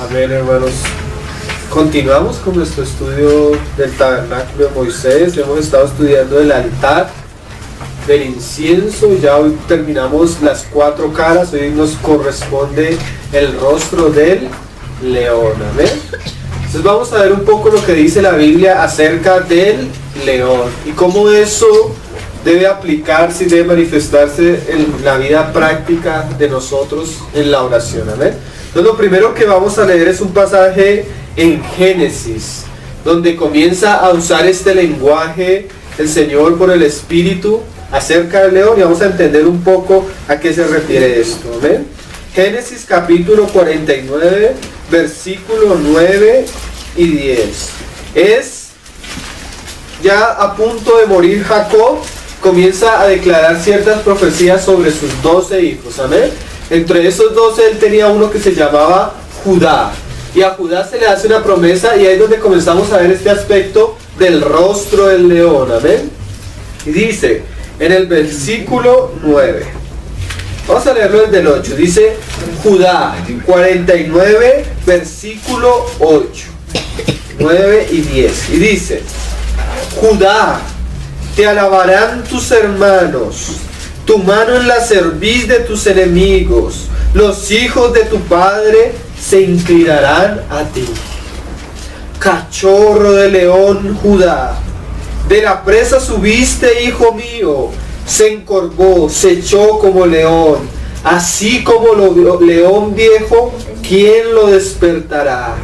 Amén, hermanos. Continuamos con nuestro estudio del tabernáculo de Moisés. Hemos estado estudiando el altar, del incienso. Ya hoy terminamos las 4 caras. Hoy nos corresponde el rostro del león. Amén. Entonces vamos a ver un poco lo que dice la Biblia acerca del león y cómo eso debe aplicarse y debe manifestarse en la vida práctica de nosotros en la oración. Amén. Entonces lo primero que vamos a leer es un pasaje en Génesis, donde comienza a usar este lenguaje el Señor por el Espíritu acerca del león, y vamos a entender un poco a qué se refiere esto. Amén. Génesis capítulo 49, versículo 9 y 10. Es ya a punto de morir Jacob, comienza a declarar ciertas profecías sobre sus 12 hijos. Amén. Entre esos 12 él tenía uno que se llamaba Judá, y a Judá se le hace una promesa, y ahí es donde comenzamos a ver este aspecto del rostro del león. Amén. Y dice en el versículo 9, vamos a leerlo desde el 8, dice Judá 49, versículo 8, 9 y 10, y dice: Judá, te alabarán tus hermanos, tu mano en la cerviz de tus enemigos, los hijos de tu padre se inclinarán a ti. Cachorro de león, Judá, de la presa subiste, hijo mío, se encorvó, se echó como león, así como león viejo, ¿quién lo despertará?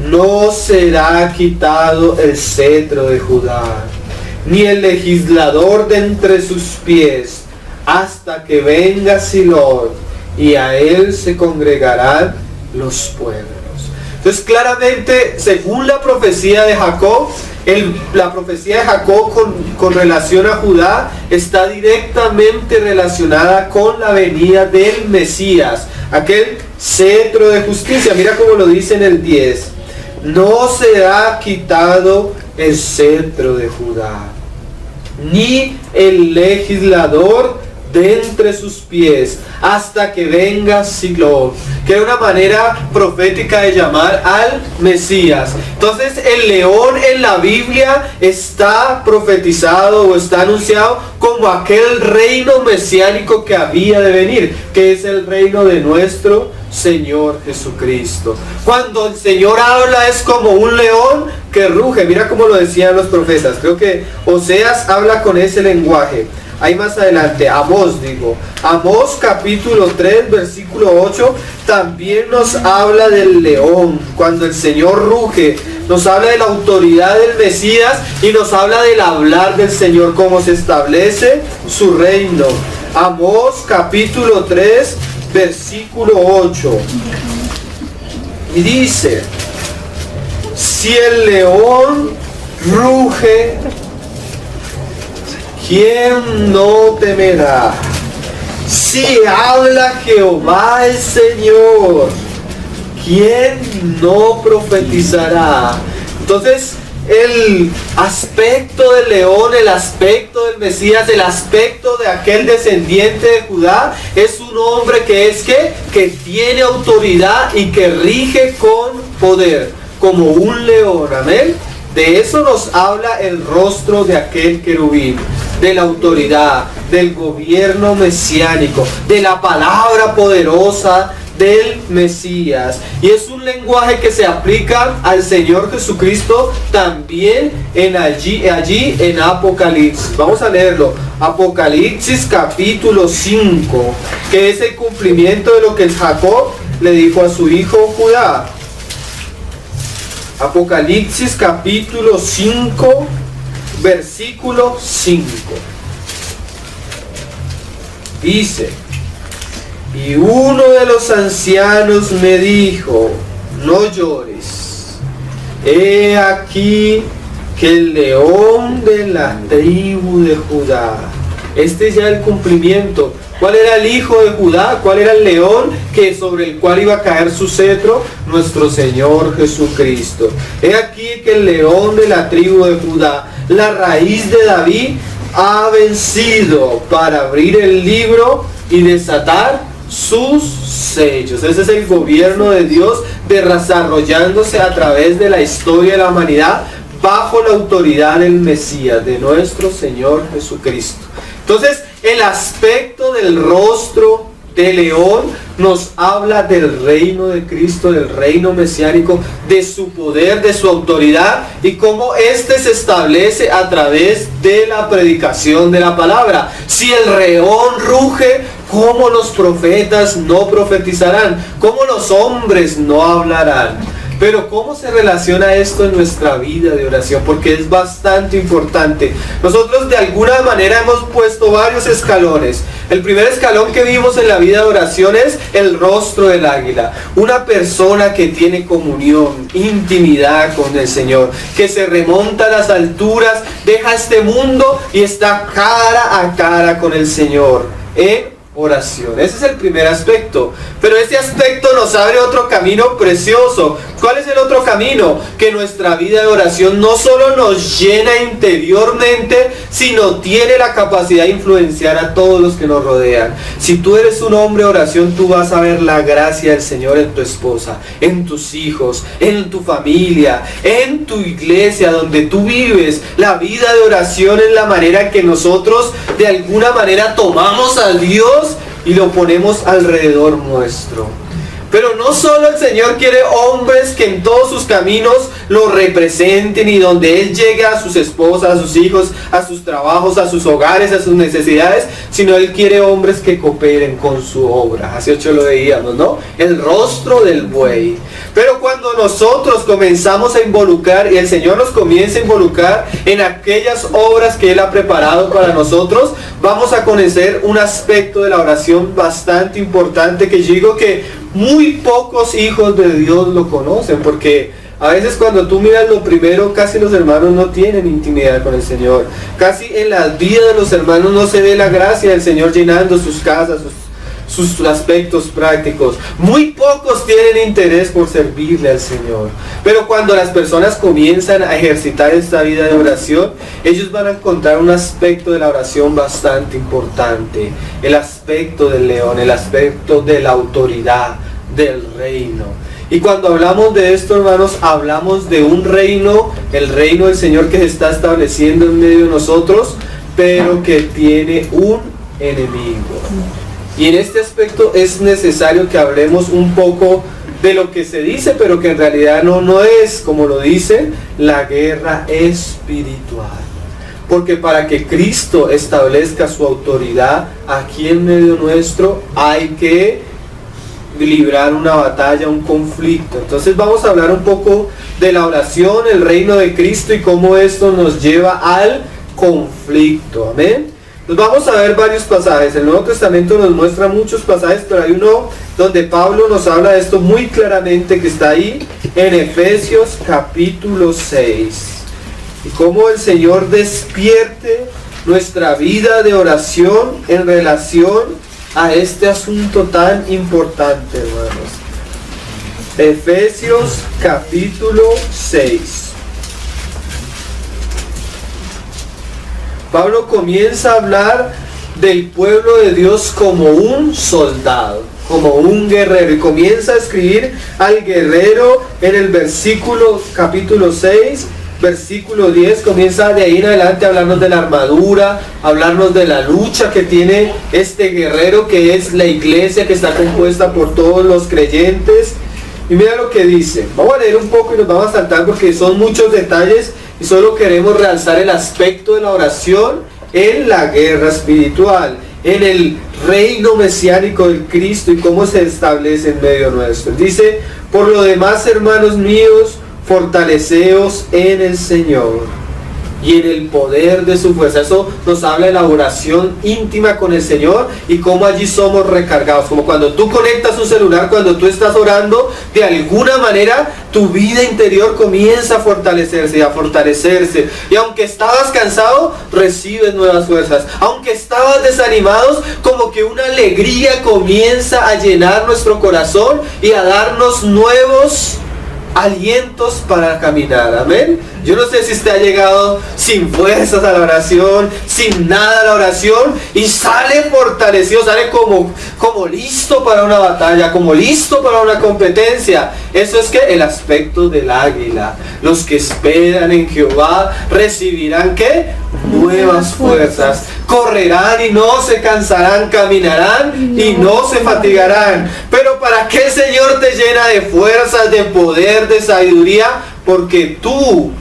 No será quitado el cetro de Judá, ni el legislador de entre sus pies, hasta que venga Silón, y a él se congregarán los pueblos. Entonces claramente, según la profecía de Jacob, la profecía de Jacob con relación a Judá está directamente relacionada con la venida del Mesías, aquel cetro de justicia. Mira cómo lo dice en el 10: no será quitado el cetro de Judá, ni el legislador de entre sus pies, hasta que venga Silón, que era una manera profética de llamar al Mesías. Entonces el león en la Biblia está profetizado o está anunciado como aquel reino mesiánico que había de venir, que es el reino de nuestro Señor Jesucristo. Cuando el Señor habla es como un león que ruge. Mira cómo lo decían los profetas. Creo que Oseas habla con ese lenguaje. Ahí más adelante, Amós capítulo 3, versículo 8, también nos habla del león. Cuando el Señor ruge, nos habla de la autoridad del Mesías y nos habla del hablar del Señor, cómo se establece su reino. Amós capítulo 3, versículo 8. Y dice: si el león ruge, ¿quién no temerá? Si habla Jehová el Señor, ¿quién no profetizará? Entonces, el aspecto del león, el aspecto del Mesías, el aspecto de aquel descendiente de Judá, es un hombre que es que tiene autoridad y que rige con poder, como un león. Amén. De eso nos habla el rostro de aquel querubín, de la autoridad, del gobierno mesiánico, de la palabra poderosa del Mesías. Y es un lenguaje que se aplica al Señor Jesucristo también allí en Apocalipsis. Vamos a leerlo. Apocalipsis capítulo 5, que es el cumplimiento de lo que Jacob le dijo a su hijo Judá. Apocalipsis capítulo 5, versículo 5. Dice: y uno de los ancianos me dijo: no llores, he aquí que el león de la tribu de Judá. Este es ya el cumplimiento. ¿Cuál era el hijo de Judá? ¿Cuál era el león sobre el cual iba a caer su cetro? Nuestro Señor Jesucristo. He aquí que el león de la tribu de Judá, la raíz de David, ha vencido para abrir el libro y desatar sus sellos. Ese es el gobierno de Dios desarrollándose a través de la historia de la humanidad bajo la autoridad del Mesías, de nuestro Señor Jesucristo. Entonces, el aspecto del rostro de león nos habla del reino de Cristo, del reino mesiánico, de su poder, de su autoridad y cómo éste se establece a través de la predicación de la palabra. Si el león ruge, ¿cómo los profetas no profetizarán? ¿Cómo los hombres no hablarán? Pero ¿cómo se relaciona esto en nuestra vida de oración? Porque es bastante importante. Nosotros de alguna manera hemos puesto varios escalones. El primer escalón que vimos en la vida de oración es el rostro del águila. Una persona que tiene comunión, intimidad con el Señor, que se remonta a las alturas, deja este mundo y está cara a cara con el Señor en oración. Ese es el primer aspecto. Pero ese aspecto nos abre otro camino precioso. ¿Cuál es el otro camino? Que nuestra vida de oración no solo nos llena interiormente, sino tiene la capacidad de influenciar a todos los que nos rodean. Si tú eres un hombre de oración, tú vas a ver la gracia del Señor en tu esposa, en tus hijos, en tu familia, en tu iglesia donde tú vives. La vida de oración es la manera que nosotros de alguna manera tomamos a Dios y lo ponemos alrededor nuestro. Pero no solo el Señor quiere hombres que en todos sus caminos lo representen y donde Él llegue a sus esposas, a sus hijos, a sus trabajos, a sus hogares, a sus necesidades, sino Él quiere hombres que cooperen con su obra. Hace 8 lo veíamos, ¿no? El rostro del buey. Pero cuando nosotros comenzamos a involucrar y el Señor nos comienza a involucrar en aquellas obras que Él ha preparado para nosotros, vamos a conocer un aspecto de la oración bastante importante que yo digo que muy pocos hijos de Dios lo conocen, porque a veces cuando tú miras lo primero, casi los hermanos no tienen intimidad con el Señor. Casi en la vida de los hermanos no se ve la gracia del Señor llenando sus casas, sus aspectos prácticos. Muy pocos tienen interés por servirle al Señor. Pero cuando las personas comienzan a ejercitar esta vida de oración, ellos van a encontrar un aspecto de la oración bastante importante. El aspecto del león, el aspecto de la autoridad, del reino. Y cuando hablamos de esto, hermanos, hablamos de un reino, el reino del Señor que se está estableciendo en medio de nosotros, pero que tiene un enemigo. Y en este aspecto es necesario que hablemos un poco de lo que se dice, pero que en realidad no es, como lo dice, la guerra espiritual. Porque para que Cristo establezca su autoridad aquí en medio nuestro, hay que librar una batalla, un conflicto. Entonces vamos a hablar un poco de la oración, el reino de Cristo y cómo esto nos lleva al conflicto. Amén. Nos vamos a ver varios pasajes. El Nuevo Testamento nos muestra muchos pasajes, pero hay uno donde Pablo nos habla de esto muy claramente, que está ahí en Efesios capítulo 6. Y cómo el Señor despierte nuestra vida de oración en relación a este asunto tan importante, hermanos. Efesios capítulo 6. Pablo comienza a hablar del pueblo de Dios como un soldado, como un guerrero, y comienza a escribir al guerrero en el versículo capítulo 6, versículo 10, comienza de ahí en adelante a hablarnos de la armadura, a hablarnos de la lucha que tiene este guerrero, que es la iglesia que está compuesta por todos los creyentes. Y mira lo que dice. Vamos a leer un poco y nos vamos a saltar porque son muchos detalles y solo queremos realzar el aspecto de la oración en la guerra espiritual, en el reino mesiánico del Cristo y cómo se establece en medio nuestro. Dice: por lo demás, hermanos míos, fortaleceos en el Señor y en el poder de su fuerza. Eso nos habla de la oración íntima con el Señor y cómo allí somos recargados. Como cuando tú conectas un celular, cuando tú estás orando, de alguna manera tu vida interior comienza a fortalecerse y a fortalecerse. Y aunque estabas cansado, recibes nuevas fuerzas. Aunque estabas desanimado, como que una alegría comienza a llenar nuestro corazón y a darnos nuevos alientos para caminar. Amén. Yo no sé si usted ha llegado sin fuerzas a la oración, sin nada a la oración, y sale fortalecido, sale como listo para una batalla, como listo para una competencia. Eso es que el aspecto del águila. Los que esperan en Jehová recibirán ¿qué? Nuevas fuerzas. Correrán y no se cansarán, caminarán y no se fatigarán. Pero ¿para qué el Señor te llena de fuerzas, de poder, de sabiduría? Porque tú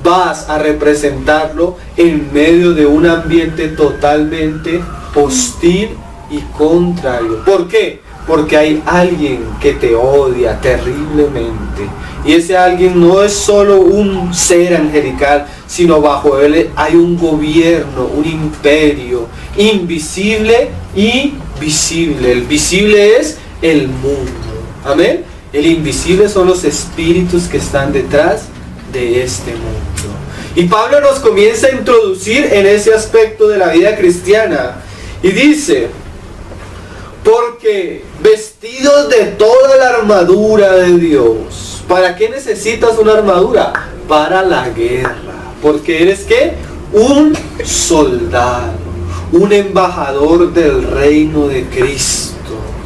vas a representarlo en medio de un ambiente totalmente hostil y contrario. ¿Por qué? Porque hay alguien que te odia terriblemente. Y ese alguien no es solo un ser angelical, sino bajo él hay un gobierno, un imperio, invisible y visible. El visible es el mundo. Amén. El invisible son los espíritus que están detrás de este mundo. Y Pablo nos comienza a introducir en ese aspecto de la vida cristiana. Y dice: porque vestidos de toda la armadura de Dios. ¿Para qué necesitas una armadura? Para la guerra. Porque eres ¿qué? Un soldado, un embajador del reino de Cristo.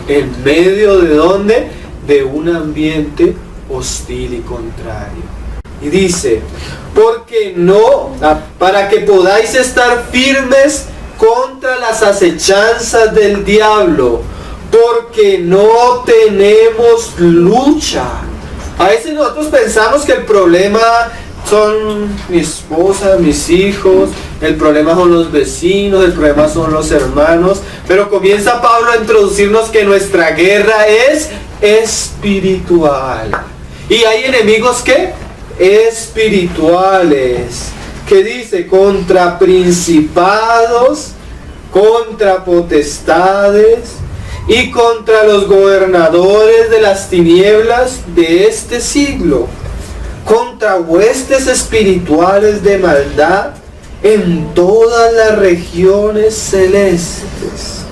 ¿En medio de dónde? De un ambiente hostil y contrario. Y dice: porque no, para que podáis estar firmes contra las acechanzas del diablo, porque no tenemos lucha. A veces nosotros pensamos que el problema son mi esposa, mis hijos, el problema son los vecinos, el problema son los hermanos, pero comienza Pablo a introducirnos que nuestra guerra es espiritual. Y hay enemigos ¿qué? Espirituales, que dice: contra principados, contra potestades y contra los gobernadores de las tinieblas de este siglo, contra huestes espirituales de maldad en todas las regiones celestes.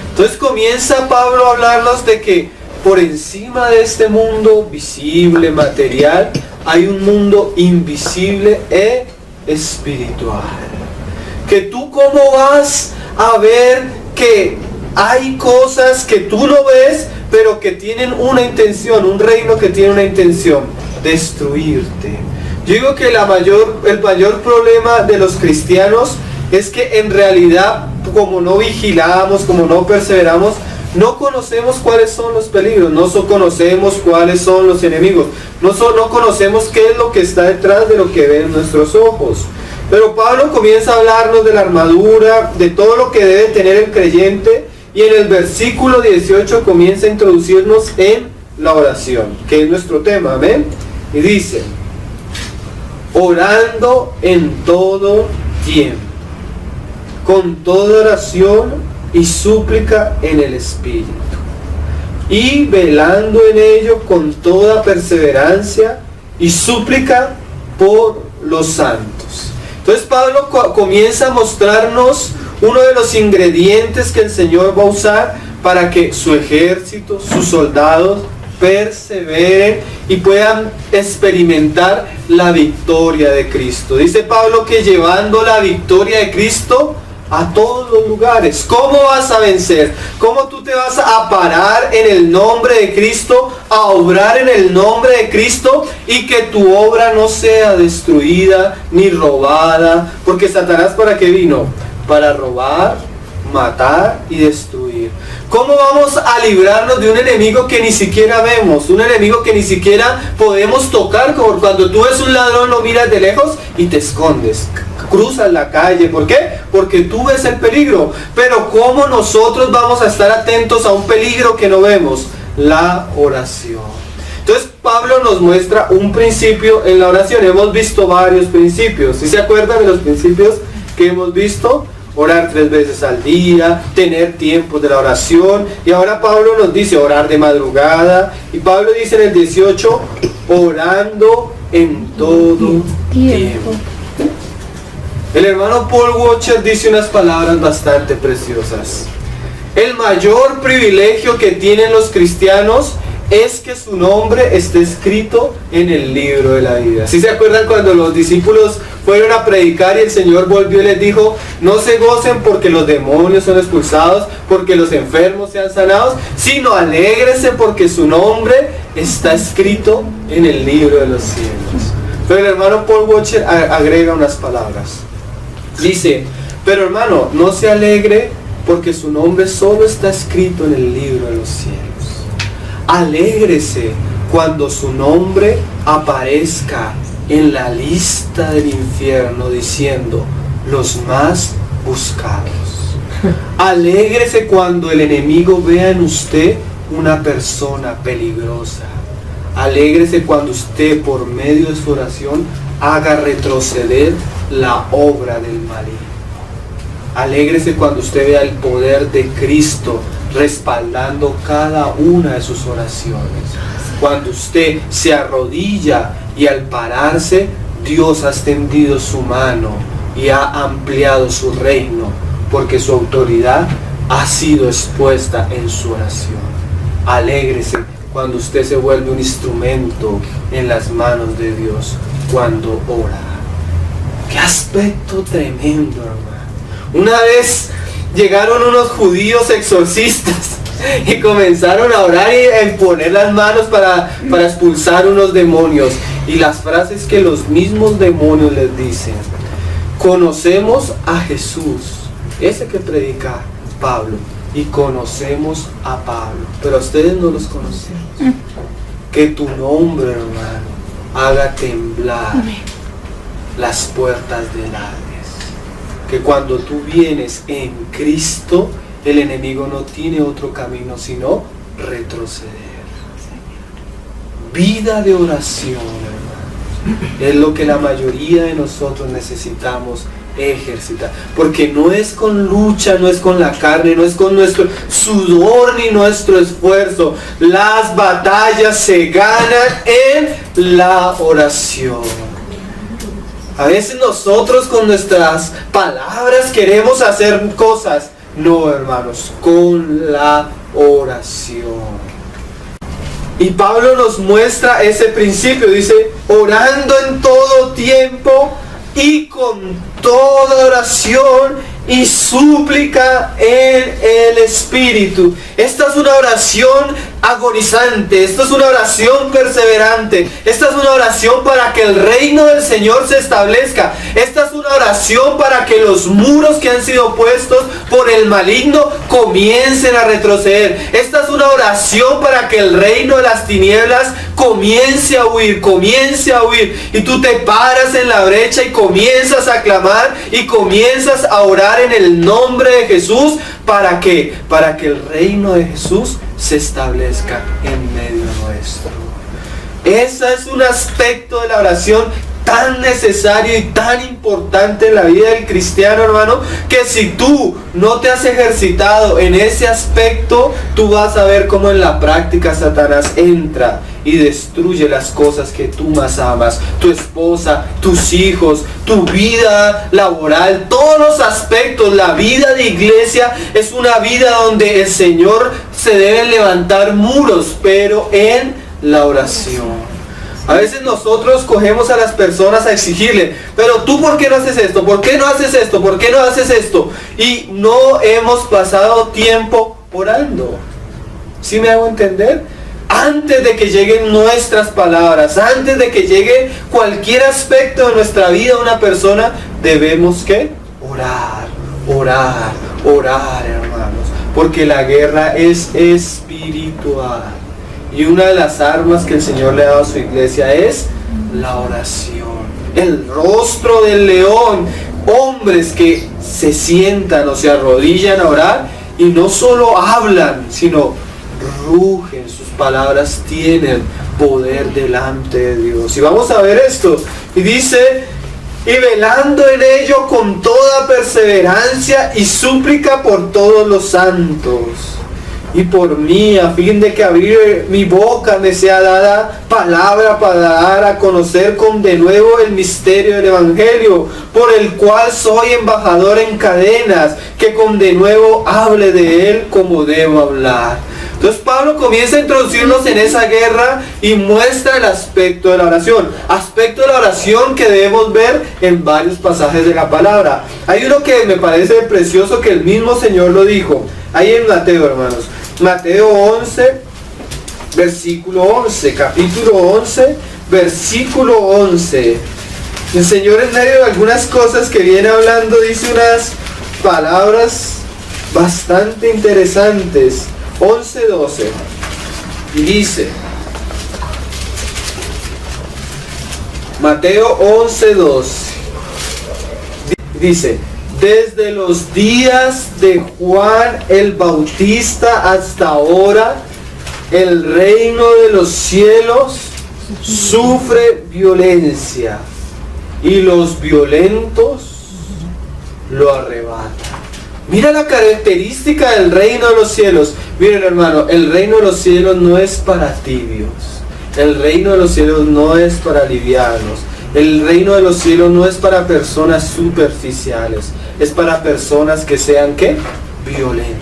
Entonces comienza Pablo a hablarnos de que por encima de este mundo visible, material, hay un mundo invisible e espiritual. Que tú cómo vas a ver que hay cosas que tú no ves, pero que tienen una intención, un reino que tiene una intención: destruirte. Yo digo que el mayor problema de los cristianos es que en realidad, como no vigilamos, como no perseveramos, no conocemos cuáles son los peligros, no conocemos cuáles son los enemigos, no conocemos qué es lo que está detrás de lo que ven nuestros ojos. Pero Pablo comienza a hablarnos de la armadura, de todo lo que debe tener el creyente, y en el versículo 18 comienza a introducirnos en la oración, que es nuestro tema, amén. Y dice: orando en todo tiempo, con toda oración y súplica en el Espíritu, y velando en ello con toda perseverancia y súplica por los santos. Entonces Pablo comienza a mostrarnos uno de los ingredientes que el Señor va a usar para que su ejército, sus soldados, perseveren y puedan experimentar la victoria de Cristo. Dice Pablo que llevando la victoria de Cristo a todos los lugares. ¿Cómo vas a vencer? ¿Cómo tú te vas a parar en el nombre de Cristo, a obrar en el nombre de Cristo, y que tu obra no sea destruida ni robada? Porque Satanás, ¿para qué vino? Para robar, matar y destruir. ¿Cómo vamos a librarnos de un enemigo que ni siquiera vemos? Un enemigo que ni siquiera podemos tocar, como cuando tú ves un ladrón, lo miras de lejos y te escondes. Cruzas la calle. ¿Por qué? Porque tú ves el peligro. Pero ¿cómo nosotros vamos a estar atentos a un peligro que no vemos? La oración. Entonces Pablo nos muestra un principio en la oración. Hemos visto varios principios. ¿Sí se acuerdan de los principios que hemos visto? Orar 3 veces al día, tener tiempos de la oración. Y ahora Pablo nos dice orar de madrugada. Y Pablo dice en el 18, orando en todo tiempo. El hermano Paul Washer dice unas palabras bastante preciosas. El mayor privilegio que tienen los cristianos es que su nombre esté escrito en el libro de la vida. ¿Sí se acuerdan cuando los discípulos fueron a predicar y el Señor volvió y les dijo, no se gocen porque los demonios son expulsados, porque los enfermos sean sanados, sino alégrense porque su nombre está escrito en el libro de los cielos? Pero el hermano Paul Washer agrega unas palabras. Dice, pero hermano, no se alegre porque su nombre solo está escrito en el libro de los cielos. Alégrese cuando su nombre aparezca en la lista del infierno diciendo, los más buscados. Alégrese cuando el enemigo vea en usted una persona peligrosa. Alégrese cuando usted por medio de su oración haga retroceder la obra del maligno. Alégrese cuando usted vea el poder de Cristo respaldando cada una de sus oraciones. Cuando usted se arrodilla y al pararse, Dios ha extendido su mano y ha ampliado su reino, porque su autoridad ha sido expuesta en su oración. Alégrese cuando usted se vuelve un instrumento en las manos de Dios cuando ora. ¡Qué aspecto tremendo, hermano! Una vez llegaron unos judíos exorcistas y comenzaron a orar y a imponer las manos para expulsar unos demonios. Y las frases que los mismos demonios les dicen: conocemos a Jesús, ese que predica Pablo, y conocemos a Pablo, pero a ustedes no los conocemos. Que tu nombre, hermano, haga temblar las puertas del Hades. Que cuando tú vienes en Cristo, el enemigo no tiene otro camino sino retroceder. Vida de oración, hermano, es lo que la mayoría de nosotros necesitamos ejercitar, porque no es con lucha, no es con la carne, no es con nuestro sudor ni nuestro esfuerzo. Las batallas se ganan en la oración. A veces nosotros con nuestras palabras queremos hacer cosas. No, hermanos, con la oración. Y Pablo nos muestra ese principio. Dice, orando en todo tiempo y con toda oración y súplica en el Espíritu. Esta es una oración agonizante, esta es una oración perseverante, esta es una oración para que el reino del Señor se establezca, esta es una oración para que los muros que han sido puestos por el maligno comiencen a retroceder, esta es una oración para que el reino de las tinieblas comience a huir, y tú te paras en la brecha y comienzas a clamar y comienzas a orar en el nombre de Jesús. ¿Para qué? Para que el reino de Jesús se establezca en medio nuestro. Ese es un aspecto de la oración tan necesario y tan importante en la vida del cristiano, hermano, que si tú no te has ejercitado en ese aspecto, tú vas a ver cómo en la práctica Satanás entra y destruye las cosas que tú más amas, tu esposa, tus hijos, tu vida laboral, todos los aspectos. La vida de iglesia es una vida donde el Señor se deben levantar muros, pero en la oración. A veces nosotros cogemos a las personas a exigirle, pero tú ¿por qué no haces esto? ¿Por qué no haces esto? ¿Por qué no haces esto? Y no hemos pasado tiempo orando. ¿Sí me hago entender? Antes de que lleguen nuestras palabras, antes de que llegue cualquier aspecto de nuestra vida a una persona, debemos ¿qué? Orar, hermanos. Porque la guerra es espiritual. Y una de las armas que el Señor le ha dado a su iglesia es la oración. El rostro del león. Hombres que se sientan o se arrodillan a orar y no solo hablan, sino rugen. Sus palabras tienen poder delante de Dios. Y vamos a ver esto. Y dice, y velando en ello con toda perseverancia y súplica por todos los santos. Y por mí, a fin de que abrir mi boca me sea dada palabra para dar a conocer con de nuevo el misterio del Evangelio, por el cual soy embajador en cadenas, que con de nuevo hable de él como debo hablar. Entonces Pablo comienza a introducirnos en esa guerra y muestra el aspecto de la oración. Aspecto de la oración que debemos ver en varios pasajes de la palabra. Hay uno que me parece precioso que el mismo Señor lo dijo. Ahí en Mateo, hermanos. Mateo 11, versículo 11. Capítulo 11, versículo 11. El Señor en medio de algunas cosas que viene hablando dice unas palabras bastante interesantes. 11:12 y dice, Mateo 11:12 dice, desde los días de Juan el Bautista hasta ahora, el reino de los cielos sufre violencia y los violentos lo arrebatan. Mira la característica del reino de los cielos. Miren, hermano, el reino de los cielos no es para tibios. El reino de los cielos no es para livianos. El reino de los cielos no es para personas superficiales. Es para personas que sean, ¿qué? Violentas.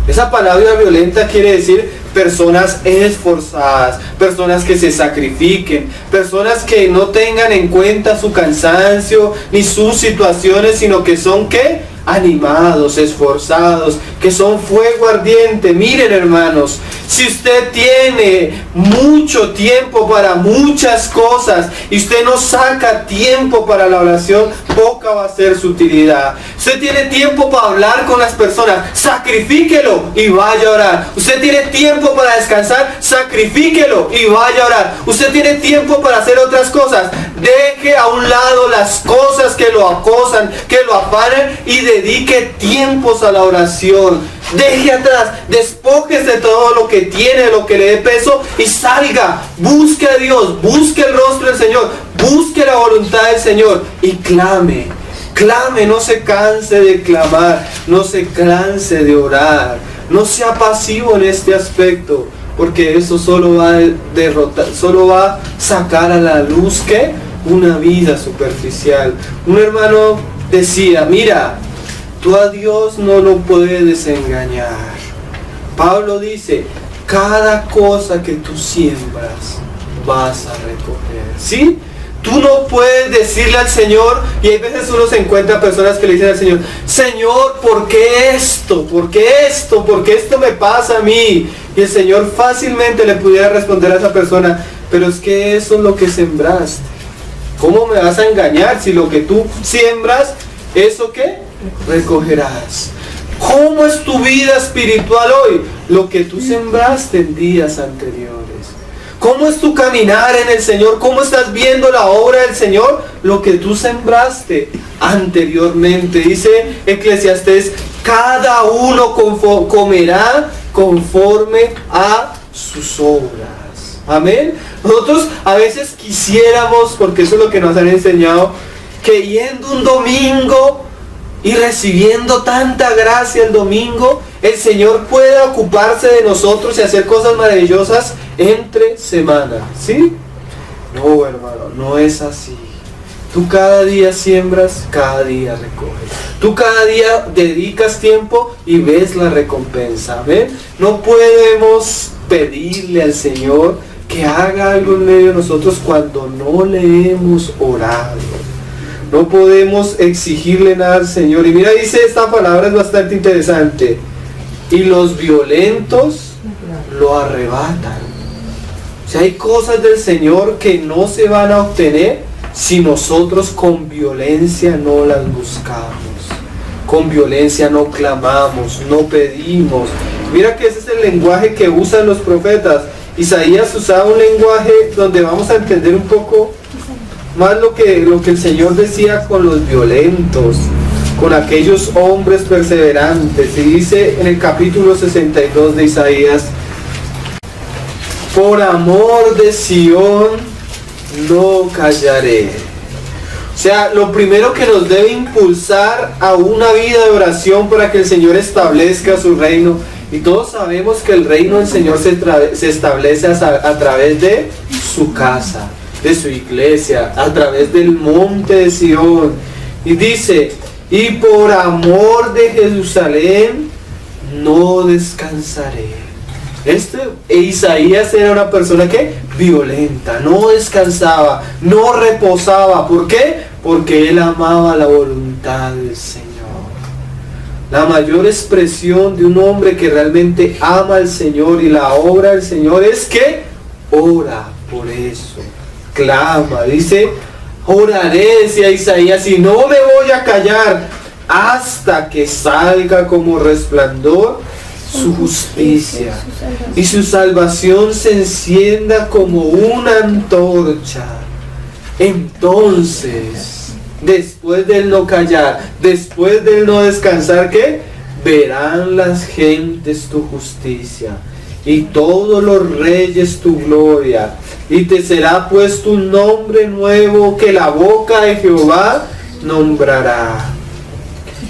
Esa palabra violenta quiere decir personas esforzadas, personas que se sacrifiquen, personas que no tengan en cuenta su cansancio ni sus situaciones, sino que son, ¿qué? Animados, esforzados, que son fuego ardiente. Miren, hermanos, si usted tiene mucho tiempo para muchas cosas y usted no saca tiempo para la oración, poca va a ser su utilidad. Usted tiene tiempo para hablar con las personas, sacrifíquelo y vaya a orar. Usted tiene tiempo para descansar, sacrifíquelo y vaya a orar. Usted tiene tiempo para hacer otras cosas, deje a un lado las cosas que lo acosan, que lo afanan, y dedique tiempos a la oración. Deje atrás, despójese de todo lo que tiene, lo que le dé peso, y salga, busque a Dios, busque el rostro del Señor, busque la voluntad del Señor y clame, clame, no se canse de clamar, no se canse de orar, no sea pasivo en este aspecto, porque eso solo va a derrotar, solo va a sacar a la luz que una vida superficial. Un hermano decía, mira, tú a Dios no lo puedes engañar. Pablo dice, cada cosa que tú siembras vas a recoger. ¿Sí? Tú no puedes decirle al Señor, y hay veces uno se encuentra personas que le dicen al Señor, Señor, ¿por qué esto? ¿Por qué esto? ¿Por qué esto me pasa a mí? Y el Señor fácilmente le pudiera responder a esa persona, pero es que eso es lo que sembraste. ¿Cómo me vas a engañar si lo que tú siembras, eso qué? Recogerás. ¿Cómo es tu vida espiritual hoy? Lo que tú sembraste en días anteriores. ¿Cómo es tu caminar en el Señor? ¿Cómo estás viendo la obra del Señor? Lo que tú sembraste anteriormente. Dice Eclesiastés, cada uno comerá conforme a sus obras. Amén. Nosotros a veces quisiéramos, porque eso es lo que nos han enseñado, que yendo un domingo y recibiendo tanta gracia el domingo, el Señor pueda ocuparse de nosotros y hacer cosas maravillosas entre semana. ¿Sí? No, hermano, no es así. Tú cada día siembras, cada día recoges. Tú cada día dedicas tiempo y ves la recompensa. ¿Ven? No podemos pedirle al Señor que haga algo en medio de nosotros cuando no le hemos orado. No podemos exigirle nada al Señor. Y mira, dice esta palabra, es bastante interesante. Y los violentos lo arrebatan. O sea, hay cosas del Señor que no se van a obtener si nosotros con violencia no las buscamos. Con violencia no clamamos, no pedimos. Mira que ese es el lenguaje que usan los profetas. Isaías usaba un lenguaje donde vamos a entender un poco más lo que el Señor decía con los violentos, con aquellos hombres perseverantes. Y dice en el capítulo 62 de Isaías, por amor de Sión no callaré. O sea, lo primero que nos debe impulsar a una vida de oración para que el Señor establezca su reino. Y todos sabemos que el reino del Señor se establece a través de su casa, de su iglesia, a través del monte de Sión. Y dice, y por amor de Jerusalén no descansaré. Isaías era una persona que violenta, no descansaba, no reposaba. ¿Por qué? Porque él amaba la voluntad del Señor. La mayor expresión de un hombre que realmente ama al Señor y la obra del Señor es que ora por eso, clama, dice, oraré, decía Isaías, y no me voy a callar hasta que salga como resplandor su justicia y su salvación se encienda como una antorcha. Entonces, después del no callar, después del no descansar, ¿qué? Verán las gentes tu justicia y todos los reyes tu gloria, y te será puesto un nombre nuevo que la boca de Jehová nombrará.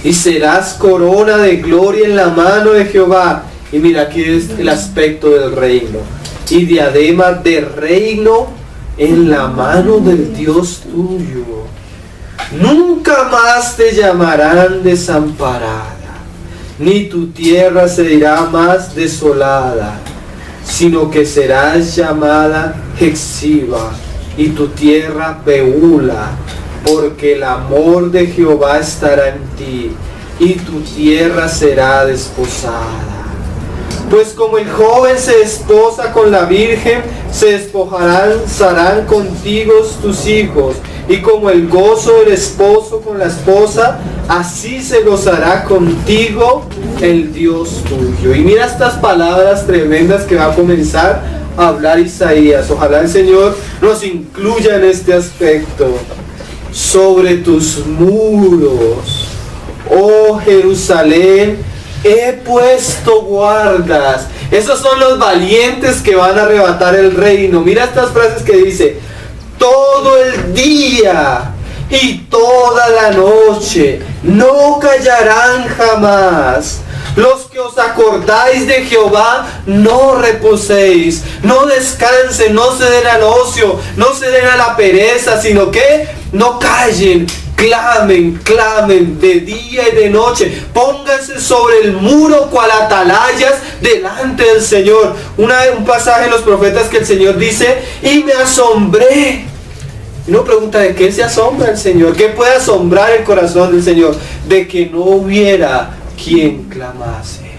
Y serás corona de gloria en la mano de Jehová. Y mira, aquí es el aspecto del reino. Y diadema de reino en la mano del Dios tuyo. Nunca más te llamarán desamparada, ni tu tierra se dirá más desolada, sino que serás llamada Hexiba, y tu tierra Beula, porque el amor de Jehová estará en ti, y tu tierra será desposada. Pues como el joven se desposa con la virgen, se desposarán contigo tus hijos, y como el gozo del esposo con la esposa, así se gozará contigo el Dios tuyo. Y mira estas palabras tremendas que va a comenzar a hablar Isaías. Ojalá el Señor nos incluya en este aspecto. Sobre tus muros, oh Jerusalén, he puesto guardas. Esos son los valientes que van a arrebatar el reino. Mira estas frases que dice: todo el día y toda la noche, no callarán jamás. Los que os acordáis de Jehová, no reposéis, no descansen, no se den al ocio, no se den a la pereza, sino que no callen, clamen, clamen de día y de noche. Pónganse sobre el muro cual atalayas delante del Señor. Un pasaje en los profetas que el Señor dice: y me asombré. Y uno pregunta, ¿de qué se asombra el Señor? ¿Qué puede asombrar el corazón del Señor? De que no hubiera quien clamase.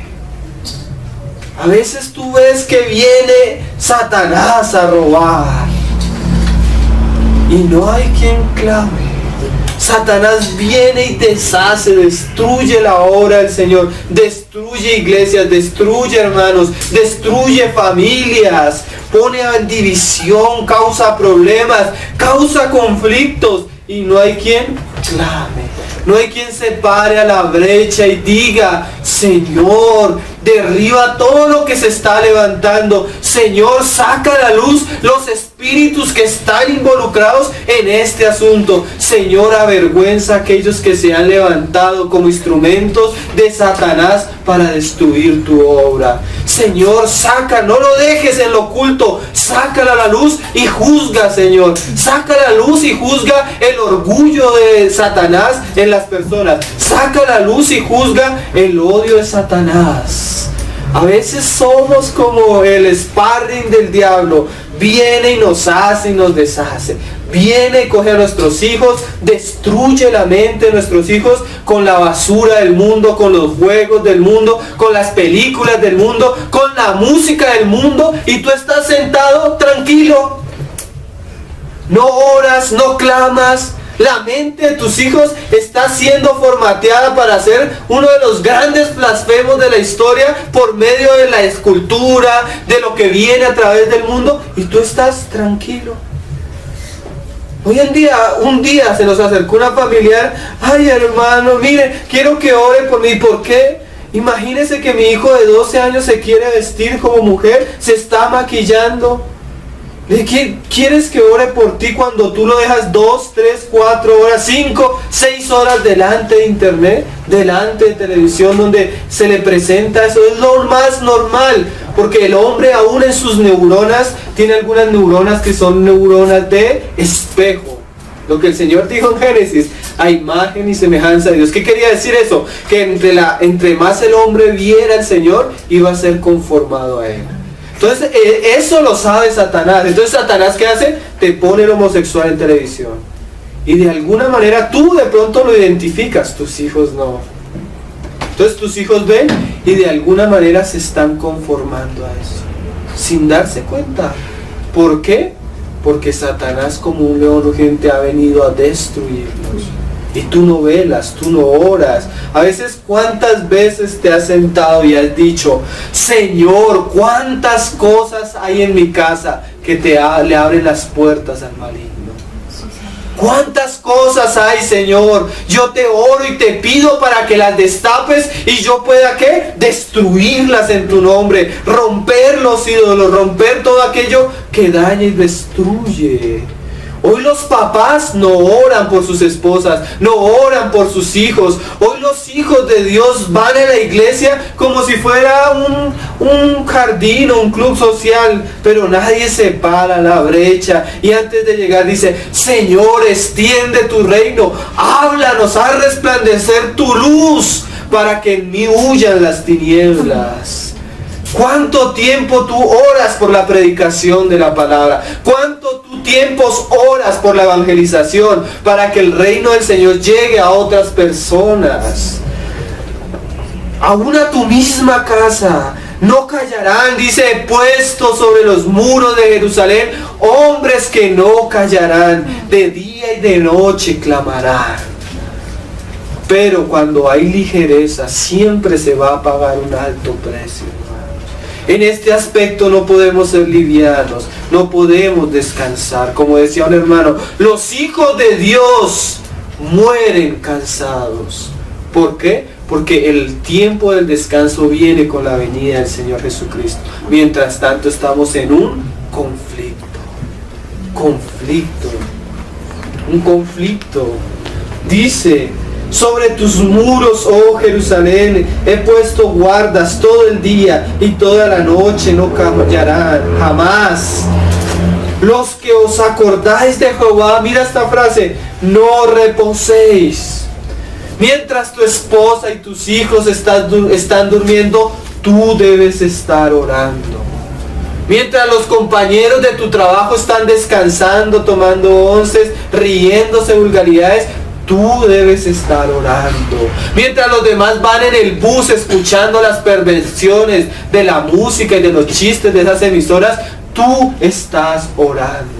A veces tú ves que viene Satanás a robar y no hay quien clame. Satanás viene y deshace, destruye la obra del Señor, destruye iglesias, destruye hermanos, destruye familias, pone división, causa problemas, causa conflictos, y no hay quien clame. No hay quien se pare a la brecha y diga: Señor, derriba todo lo que se está levantando. Señor, saca a la luz los espíritus que están involucrados en este asunto. Señor, avergüenza a aquellos que se han levantado como instrumentos de Satanás para destruir tu obra. Señor, saca, no lo dejes en lo oculto, sácala a la luz y juzga, Señor. Saca a la luz y juzga el orgullo de Satanás en las personas. Saca a la luz y juzga el odio de Satanás. A veces somos como el sparring del diablo. Viene y nos hace y nos deshace. Viene y coge a nuestros hijos, destruye la mente de nuestros hijos con la basura del mundo, con los juegos del mundo, con las películas del mundo, con la música del mundo, y tú estás sentado tranquilo. No oras, no clamas. La mente de tus hijos está siendo formateada para ser uno de los grandes blasfemos de la historia por medio de la escultura, de lo que viene a través del mundo, y tú estás tranquilo. Hoy en día, un día se nos acercó una familiar: ay hermano, mire, quiero que ore por mí. ¿Por qué? Imagínese que mi hijo de 12 años se quiere vestir como mujer, se está maquillando. ¿Quieres que ore por ti cuando tú lo dejas 2, 3, 4 horas, 5, 6 horas delante de internet, delante de televisión, donde se le presenta eso? Es lo más normal, porque el hombre aún en sus neuronas tiene algunas neuronas que son neuronas de espejo. Lo que el Señor dijo en Génesis: a imagen y semejanza de Dios. ¿Qué quería decir eso? Que entre más el hombre viera al Señor, iba a ser conformado a Él. Entonces eso lo sabe Satanás. Entonces Satanás, ¿qué hace? Te pone el homosexual en televisión. Y de alguna manera tú de pronto lo identificas, tus hijos no. Entonces tus hijos ven y de alguna manera se están conformando a eso, sin darse cuenta. ¿Por qué? Porque Satanás, como un león rugiente, ha venido a destruirlos. Y tú no velas, tú no oras. A veces, ¿cuántas veces te has sentado y has dicho: Señor, cuántas cosas hay en mi casa que le abren las puertas al maligno? ¿Cuántas cosas hay, Señor? Yo te oro y te pido para que las destapes y yo pueda, ¿qué? Destruirlas en tu nombre, romper los ídolos, romper todo aquello que daña y destruye. Hoy los papás no oran por sus esposas, no oran por sus hijos. Hoy los hijos de Dios van a la iglesia como si fuera un jardín o un club social, pero nadie se para la brecha y antes de llegar dice: Señor, extiende tu reino, háblanos, haz resplandecer tu luz para que en mí huyan las tinieblas. ¿Cuánto tiempo tú oras por la predicación de la palabra? ¿Cuánto tiempo oras por la evangelización para que el reino del Señor llegue a otras personas? Aún a tu misma casa. No callarán, dice: he puesto sobre los muros de Jerusalén hombres que no callarán, de día y de noche clamarán. Pero cuando hay ligereza, siempre se va a pagar un alto precio. En este aspecto no podemos ser livianos, no podemos descansar. Como decía un hermano, los hijos de Dios mueren cansados. ¿Por qué? Porque el tiempo del descanso viene con la venida del Señor Jesucristo. Mientras tanto estamos en un conflicto. Dice: sobre tus muros, oh Jerusalén, he puesto guardas todo el día y toda la noche, no callarán jamás. Los que os acordáis de Jehová, mira esta frase: no reposéis. Mientras tu esposa y tus hijos están durmiendo, tú debes estar orando. Mientras los compañeros de tu trabajo están descansando, tomando onces, riéndose vulgaridades, tú debes estar orando. Mientras los demás van en el bus escuchando las perversiones de la música y de los chistes de esas emisoras, tú estás orando.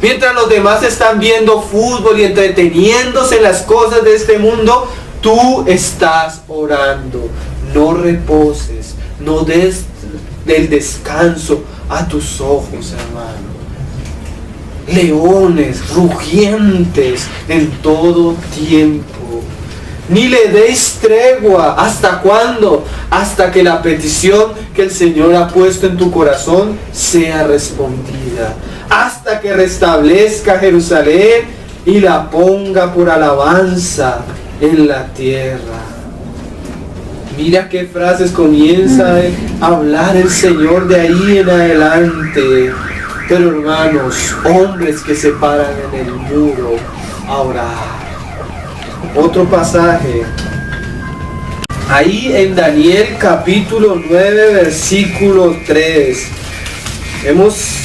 Mientras los demás están viendo fútbol y entreteniéndose en las cosas de este mundo, tú estás orando. No reposes, no des del descanso a tus ojos, hermano. Leones rugientes en todo tiempo. Ni le deis tregua. ¿Hasta cuándo? Hasta que la petición que el Señor ha puesto en tu corazón sea respondida. Hasta que restablezca Jerusalén y la ponga por alabanza en la tierra. Mira qué frases comienza a hablar el Señor de ahí en adelante. Pero hermanos, hombres que se paran en el muro a orar. Otro pasaje. Ahí en Daniel capítulo 9 versículo 3.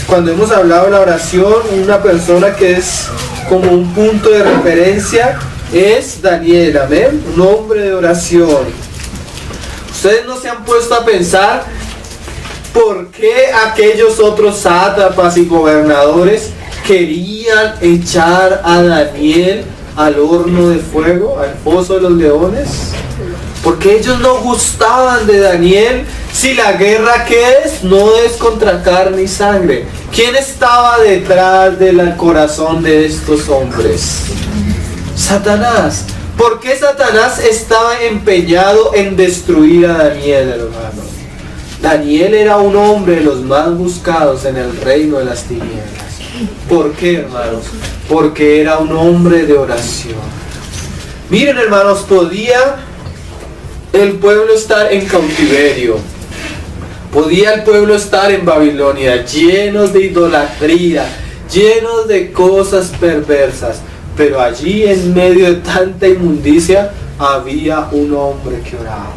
Cuando hemos hablado de la oración, una persona que es como un punto de referencia es Daniel, amén, un hombre de oración. Ustedes no se han puesto a pensar por qué aquellos otros sátrapas y gobernadores querían echar a Daniel al horno de fuego, al foso de los leones. Porque ellos no gustaban de Daniel. Si la guerra, ¿qué es? No es contra carne y sangre. ¿Quién estaba detrás del corazón de estos hombres? Satanás. ¿Por qué Satanás estaba empeñado en destruir a Daniel, hermano? Daniel era un hombre de los más buscados en el reino de las tinieblas. ¿Por qué, hermanos? Porque era un hombre de oración. Miren, hermanos, podía el pueblo estar en cautiverio. Podía el pueblo estar en Babilonia, llenos de idolatría, llenos de cosas perversas. Pero allí, en medio de tanta inmundicia, había un hombre que oraba.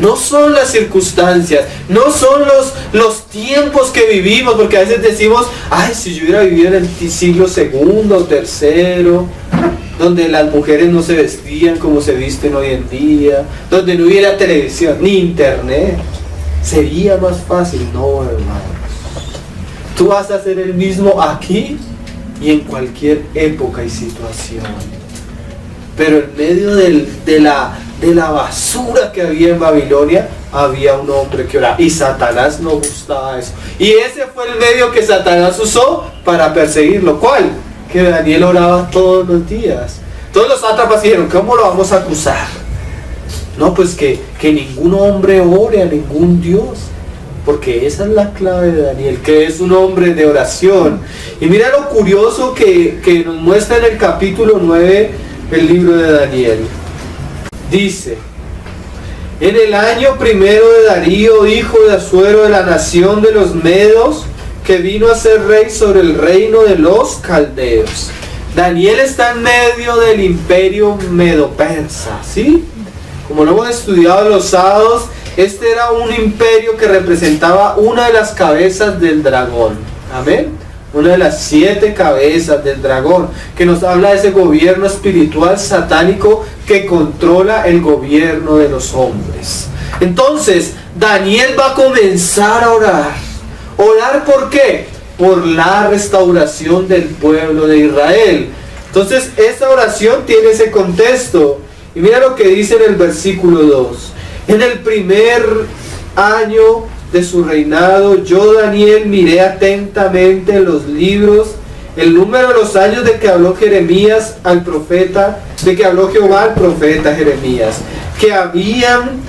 No son las circunstancias, no son los tiempos que vivimos, porque a veces decimos, ay, si yo hubiera vivido en el siglo segundo o tercero, donde las mujeres no se vestían como se visten hoy en día, donde no hubiera televisión ni internet, sería más fácil. No, hermanos. Tú vas a ser el mismo aquí y en cualquier época y situación. Pero en medio de la basura que había en Babilonia, había un hombre que oraba. Y Satanás no gustaba eso. Y ese fue el medio que Satanás usó para perseguirlo. ¿Cuál? Que Daniel oraba todos los días. Todos los sátrapas dijeron, ¿cómo lo vamos a acusar? No, pues que ningún hombre ore a ningún Dios. Porque esa es la clave de Daniel, que es un hombre de oración. Y mira lo curioso que nos muestra en el capítulo 9 el libro de Daniel. Dice, en el año primero de Darío, hijo de Asuero, de la nación de los Medos, que vino a ser rey sobre el reino de los caldeos. Daniel está en medio del imperio medo-persa, ¿sí? Como lo hemos estudiado los sábados, este era un imperio que representaba una de las cabezas del dragón. Amén. Una de las 7 cabezas del dragón, que nos habla de ese gobierno espiritual satánico que controla el gobierno de los hombres. Entonces, Daniel va a comenzar a orar. ¿Orar por qué? Por la restauración del pueblo de Israel. Entonces, esta oración tiene ese contexto. Y mira lo que dice en el versículo 2. En el primer año de su reinado, yo Daniel miré atentamente los libros, el número de los años de que habló Jeremías al profeta, de que habló Jehová al profeta Jeremías, que habían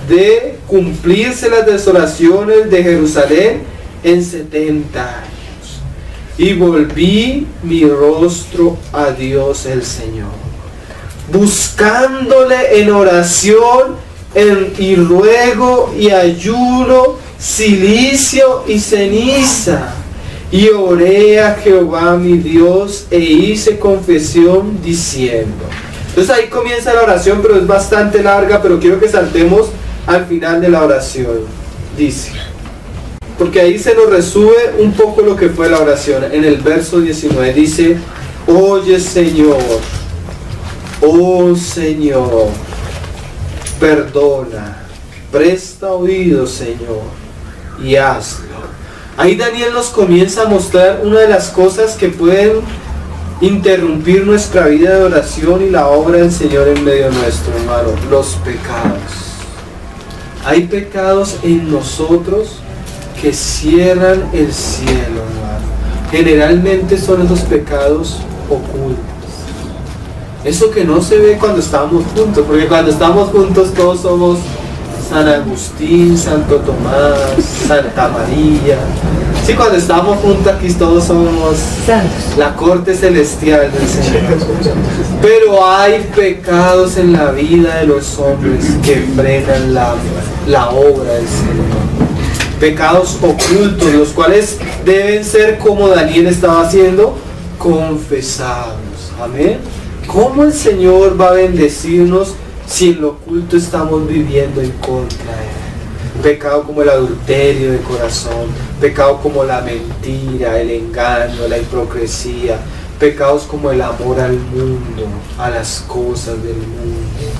de cumplirse las desolaciones de Jerusalén en 70 años. Y volví mi rostro a Dios el Señor, buscándole en oración y ruego y ayuno, silicio y ceniza, y oré a Jehová mi Dios e hice confesión diciendo. Entonces ahí comienza la oración, pero es bastante larga, pero quiero que saltemos al final de la oración. Dice, porque ahí se nos resume un poco lo que fue la oración. En el verso 19 dice, oye Señor, oh Señor, perdona, presta oído Señor, y hazlo. Ahí Daniel nos comienza a mostrar una de las cosas que pueden interrumpir nuestra vida de oración y la obra del Señor en medio nuestro, hermano. Los pecados. Hay pecados en nosotros que cierran el cielo, hermano. Generalmente son esos pecados ocultos. Eso que no se ve cuando estamos juntos, porque cuando estamos juntos todos somos San Agustín, Santo Tomás, Santa María. Sí, cuando estamos juntos aquí todos somos la corte celestial del Señor. Pero hay pecados en la vida de los hombres que frenan la obra del Señor. Pecados ocultos, los cuales deben ser, como Daniel estaba haciendo, confesados. Amén. ¿Cómo el Señor va a bendecirnos si en lo oculto estamos viviendo en contra de Él? Pecado como el adulterio de corazón, pecado como la mentira, el engaño, la hipocresía, pecados como el amor al mundo, a las cosas del mundo,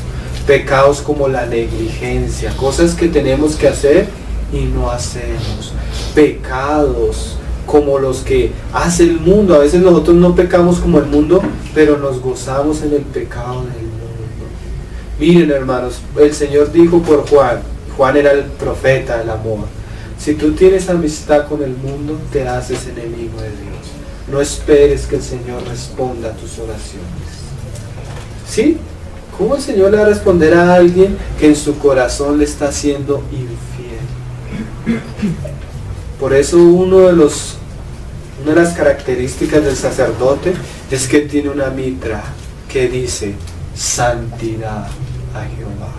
pecados como la negligencia, cosas que tenemos que hacer y no hacemos, pecados como los que hace el mundo. A veces nosotros no pecamos como el mundo, pero nos gozamos en el pecado del mundo. Miren, hermanos, el Señor dijo por Juan era el profeta del amor. Si tú tienes amistad con el mundo, te haces enemigo de Dios. No esperes que el Señor responda a tus oraciones. ¿Sí? ¿Cómo el Señor le va a responder a alguien que en su corazón le está siendo infiel? Por eso una de las características del sacerdote es que tiene una mitra que dice santidad a Jehová.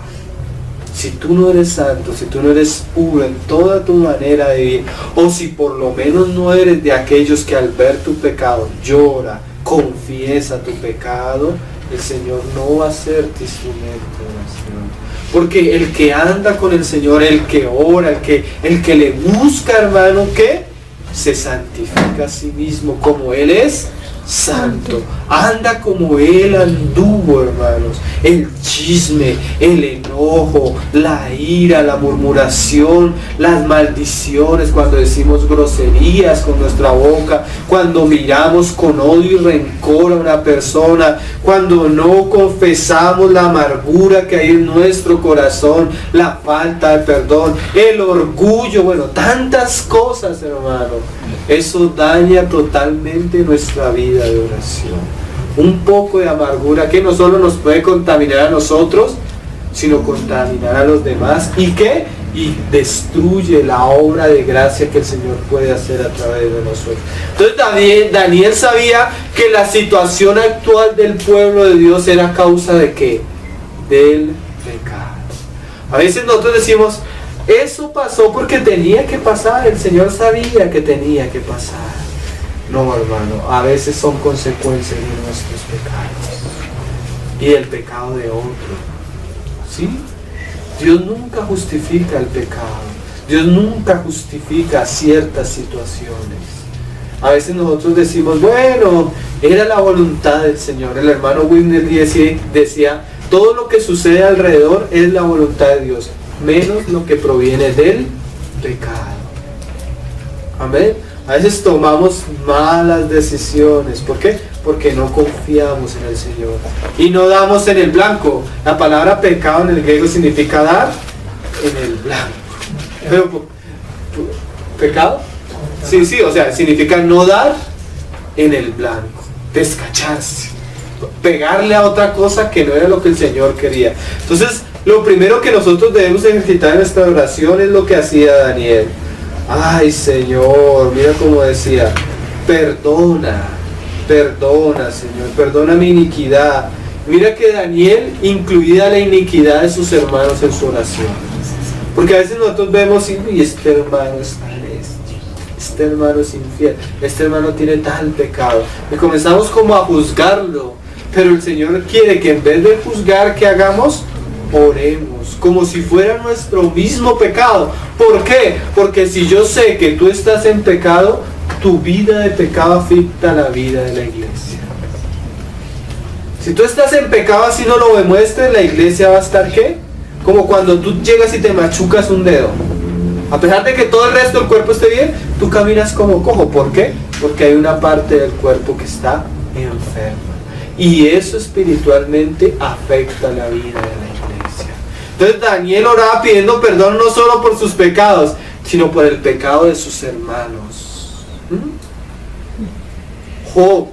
Si tú no eres santo, si tú no eres puro en toda tu manera de vivir, o si por lo menos no eres de aquellos que al ver tu pecado llora, confiesa tu pecado, el Señor no va a ser tu instrumento de oración. Porque el que anda con el Señor, el que ora, el que le busca, hermano, ¿qué? Se santifica a sí mismo como Él es santo. Anda como Él anduvo, hermanos. El chisme, el enojo, la ira, la murmuración, las maldiciones, cuando decimos groserías con nuestra boca, cuando miramos con odio y rencor a una persona, cuando no confesamos la amargura que hay en nuestro corazón, la falta de perdón, el orgullo, bueno, tantas cosas, hermano. Eso daña totalmente nuestra vida de oración. Un poco de amargura que no solo nos puede contaminar a nosotros, sino contaminar a los demás. ¿Y qué? Y destruye la obra de gracia que el Señor puede hacer a través de nosotros. Entonces Daniel sabía que la situación actual del pueblo de Dios era causa de ¿qué? Del pecado. A veces nosotros decimos, eso pasó porque tenía que pasar, el Señor sabía que tenía que pasar. No, hermano, a veces son consecuencias de nuestros pecados y del pecado de otro. ¿Sí? Dios nunca justifica el pecado. Dios nunca justifica ciertas situaciones. A veces nosotros decimos, bueno, era la voluntad del Señor. El hermano Wilner decía, todo lo que sucede alrededor es la voluntad de Dios, menos lo que proviene del pecado. Amén. A veces tomamos malas decisiones. ¿Por qué? Porque no confiamos en el Señor. Y no damos en el blanco. La palabra pecado en el griego significa dar en el blanco. ¿Pecado? Sí, o sea, significa no dar en el blanco. Descacharse. Pegarle a otra cosa que no era lo que el Señor quería. Entonces, lo primero que nosotros debemos ejercitar en nuestra oración es lo que hacía Daniel. Ay, Señor, mira cómo decía, perdona, Señor, perdona mi iniquidad. Mira que Daniel incluía la iniquidad de sus hermanos en su oración. Porque a veces nosotros vemos, y este hermano es tan este hermano es infiel, este hermano tiene tal pecado. Y comenzamos como a juzgarlo. Pero el Señor quiere que en vez de juzgar, ¿qué hagamos? Oremos, como si fuera nuestro mismo pecado. ¿Por qué? Porque si yo sé que tú estás en pecado, tu vida de pecado afecta la vida de la iglesia. Si tú estás en pecado así no lo demuestres, la iglesia va a estar ¿qué? Como cuando tú llegas y te machucas un dedo. A pesar de que todo el resto del cuerpo esté bien, tú caminas como cojo. ¿Por qué? Porque hay una parte del cuerpo que está enferma. Y eso espiritualmente afecta la vida de la iglesia. Entonces Daniel oraba pidiendo perdón no solo por sus pecados, sino por el pecado de sus hermanos. Job,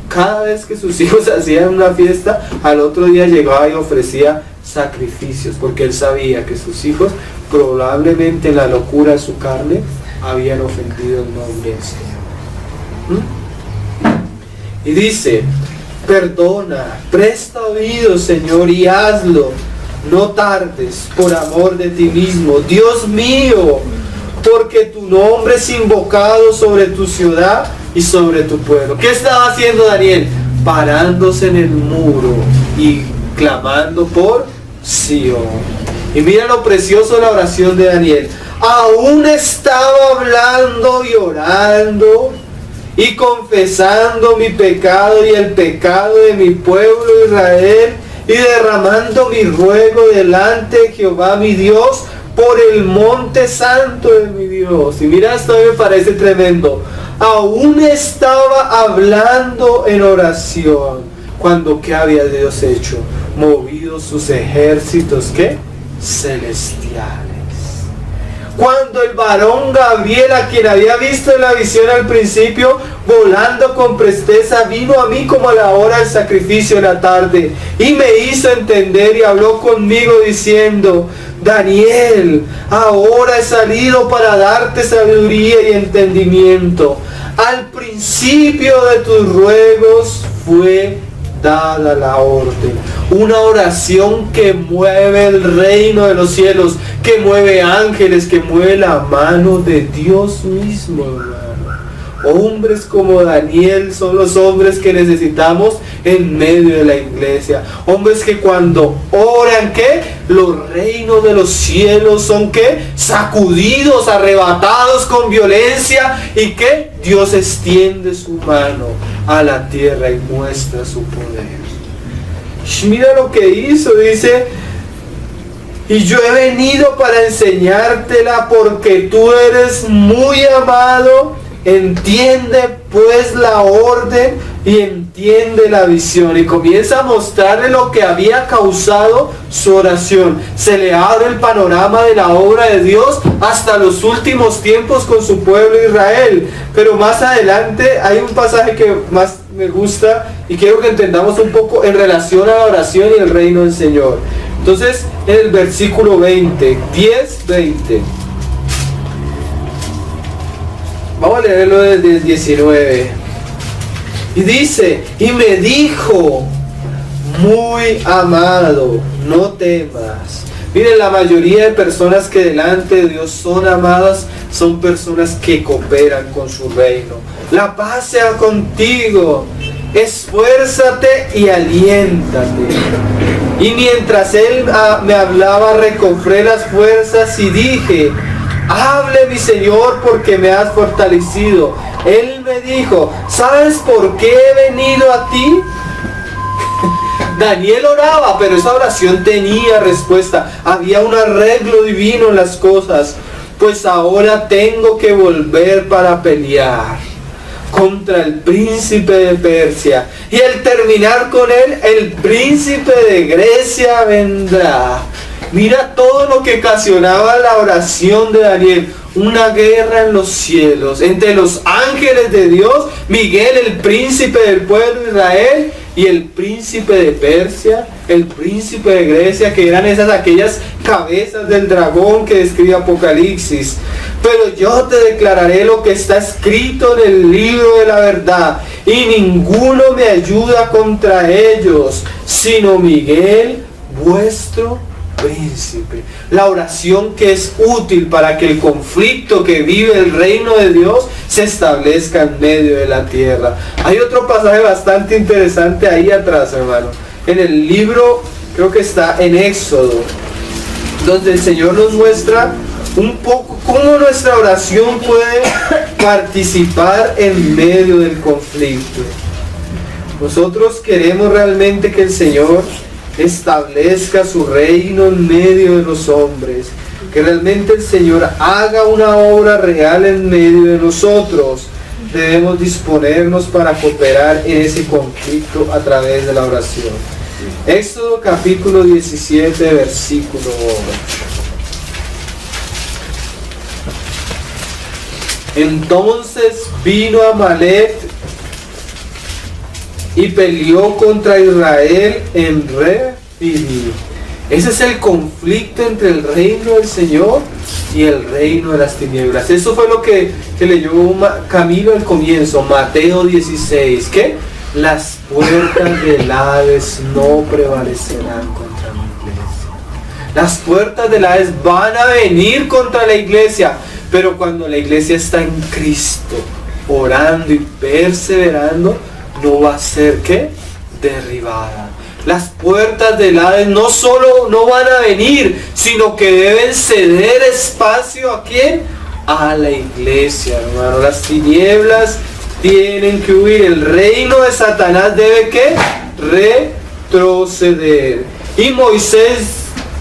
cada vez que sus hijos hacían una fiesta, al otro día llegaba y ofrecía sacrificios, porque él sabía que sus hijos probablemente en la locura de su carne habían ofendido el nombre del Señor. Y dice, perdona, presta oído, Señor, y hazlo. No tardes, por amor de ti mismo, Dios mío, porque tu nombre es invocado sobre tu ciudad y sobre tu pueblo. ¿Qué estaba haciendo Daniel? Parándose en el muro y clamando por Sion. Y mira lo precioso de la oración de Daniel. Aún estaba hablando y orando y confesando mi pecado y el pecado de mi pueblo Israel, y derramando mi ruego delante de Jehová mi Dios por el monte santo de mi Dios. Y mira, esto me parece tremendo. Aún estaba hablando en oración cuando ¿qué había Dios hecho? Movido sus ejércitos ¿qué? Celestiales. Cuando el varón Gabriel, a quien había visto en la visión al principio, volando con presteza, vino a mí como a la hora del sacrificio de la tarde, y me hizo entender y habló conmigo diciendo, Daniel, ahora he salido para darte sabiduría y entendimiento. Al principio de tus ruegos fue dada la orden. Una oración que mueve el reino de los cielos, que mueve ángeles, que mueve la mano de Dios mismo, hermano. Hombres como Daniel son los hombres que necesitamos en medio de la iglesia. Hombres que cuando oran, ¿qué? Los reinos de los cielos son, ¿qué? Sacudidos, arrebatados con violencia, y que Dios extiende su mano a la tierra y muestra su poder. Mira lo que hizo, dice: y yo he venido para enseñártela porque tú eres muy amado. Entiende pues la orden y entiende la visión. Y comienza a mostrarle lo que había causado su oración. Se le abre el panorama de la obra de Dios hasta los últimos tiempos con su pueblo Israel. Pero más adelante hay un pasaje que más me gusta y quiero que entendamos un poco en relación a la oración y el reino del Señor. Entonces, en el versículo 20, 10-20. Vamos a leerlo desde el 19. Y dice: y me dijo, muy amado, no temas. Miren, la mayoría de personas que delante de Dios son amadas son personas que cooperan con su reino. La paz sea contigo. Esfuérzate y aliéntate. Y mientras él me hablaba, recobré las fuerzas y dije: hable, mi Señor, porque me has fortalecido. Él me dijo: ¿sabes por qué he venido a ti? Daniel oraba, pero esa oración tenía respuesta. Había un arreglo divino en las cosas. Pues ahora tengo que volver para pelear contra el príncipe de Persia. Y al terminar con él, el príncipe de Grecia vendrá. Mira todo lo que ocasionaba la oración de Daniel. Una guerra en los cielos entre los ángeles de Dios, Miguel, el príncipe del pueblo de Israel, y el príncipe de Persia, el príncipe de Grecia, que eran aquellas cabezas del dragón que describe Apocalipsis. Pero yo te declararé lo que está escrito en el libro de la verdad, y ninguno me ayuda contra ellos, sino Miguel, vuestro príncipe. La oración que es útil para que el conflicto que vive el reino de Dios se establezca en medio de la tierra. Hay otro pasaje bastante interesante ahí atrás, hermano. En el libro, creo que está en Éxodo, donde el Señor nos muestra un poco cómo nuestra oración puede participar en medio del conflicto. Nosotros queremos realmente que el Señor establezca su reino en medio de los hombres, que realmente el Señor haga una obra real en medio de nosotros. Debemos disponernos para cooperar en ese conflicto a través de la oración. Éxodo capítulo 17, versículo 8. Entonces vino Amalek y peleó contra Israel en Refidim. Ese es el conflicto entre el reino del Señor y el reino de las tinieblas. Eso fue lo que leyó Camilo al comienzo, Mateo 16. ¿Qué? Las puertas del Hades no prevalecerán contra mi iglesia. Las puertas del Hades van a venir contra la iglesia, pero cuando la iglesia está en Cristo, orando y perseverando, no va a ser, ¿qué? Derribada. Las puertas del Hades no solo no van a venir, sino que deben ceder espacio ¿a quién? A la iglesia, hermano. Las tinieblas tienen que huir. El reino de Satanás debe, ¿qué? Retroceder.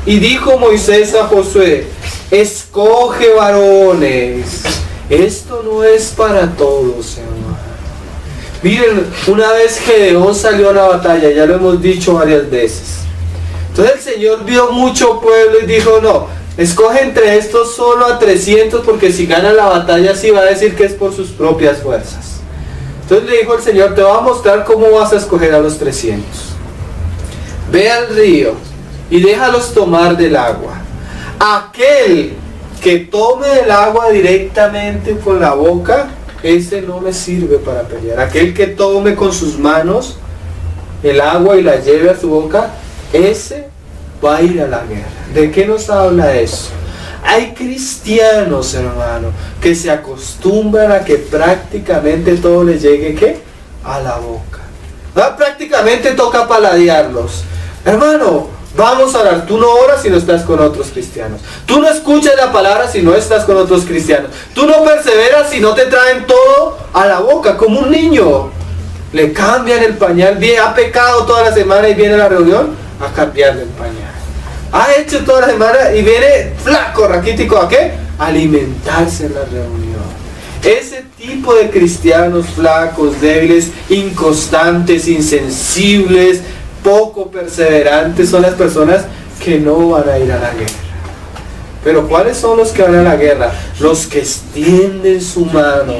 Y dijo Moisés a Josué: escoge varones. Esto no es para todos, hermano. Miren, una vez Gedeón salió a la batalla, ya lo hemos dicho varias veces. Entonces el Señor vio mucho pueblo y dijo: no, escoge entre estos solo a 300, porque si gana la batalla sí va a decir que es por sus propias fuerzas. Entonces le dijo el Señor: te voy a mostrar cómo vas a escoger a los 300. Ve al río y déjalos tomar del agua. Aquel que tome el agua directamente con la boca, ese no me sirve para pelear. Aquel que tome con sus manos el agua y la lleve a su boca, ese va a ir a la guerra. ¿De qué nos habla eso? Hay cristianos, hermano, que se acostumbran a que prácticamente todo les llegue, ¿qué? A la boca. Prácticamente toca paladearlos. Hermano, vamos a orar. Tú no oras si no estás con otros cristianos. Tú no escuchas la palabra si no estás con otros cristianos. Tú no perseveras si no te traen todo a la boca, como un niño. Le cambian el pañal. Ha pecado toda la semana y viene a la reunión a cambiarle el pañal. Ha hecho toda la semana y viene flaco, raquítico, ¿a qué? A alimentarse en la reunión. Ese tipo de cristianos flacos, débiles, inconstantes, insensibles, poco perseverantes son las personas que no van a ir a la guerra. Pero ¿cuáles son los que van a la guerra? Los que extienden su mano,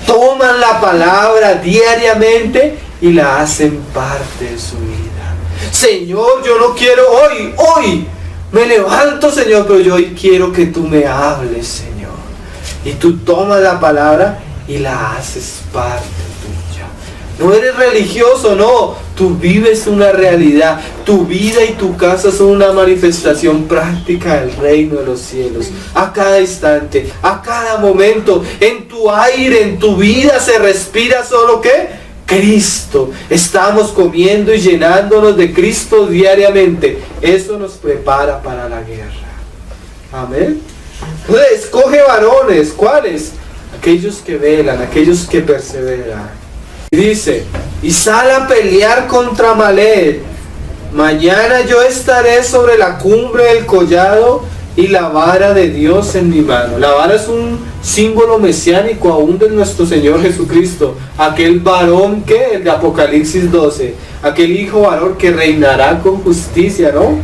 toman la palabra diariamente y la hacen parte de su vida. Señor, yo no quiero hoy me levanto, Señor, pero yo hoy quiero que tú me hables, Señor. Y tú tomas la palabra y la haces parte tuya. No eres religioso, no. Tú vives una realidad. Tu vida y tu casa son una manifestación práctica del reino de los cielos. A cada instante, a cada momento, en tu aire, en tu vida se respira solo ¿qué? Cristo. Estamos comiendo y llenándonos de Cristo diariamente. Eso nos prepara para la guerra. Amén. Entonces, escoge varones. ¿Cuáles? Aquellos que velan, aquellos que perseveran. Y dice, y sal a pelear contra Amalec. Mañana yo estaré sobre la cumbre del collado y la vara de Dios en mi mano. La vara es un símbolo mesiánico aún de nuestro Señor Jesucristo. Aquel varón que, el de Apocalipsis 12, aquel hijo varón que reinará con justicia, ¿no?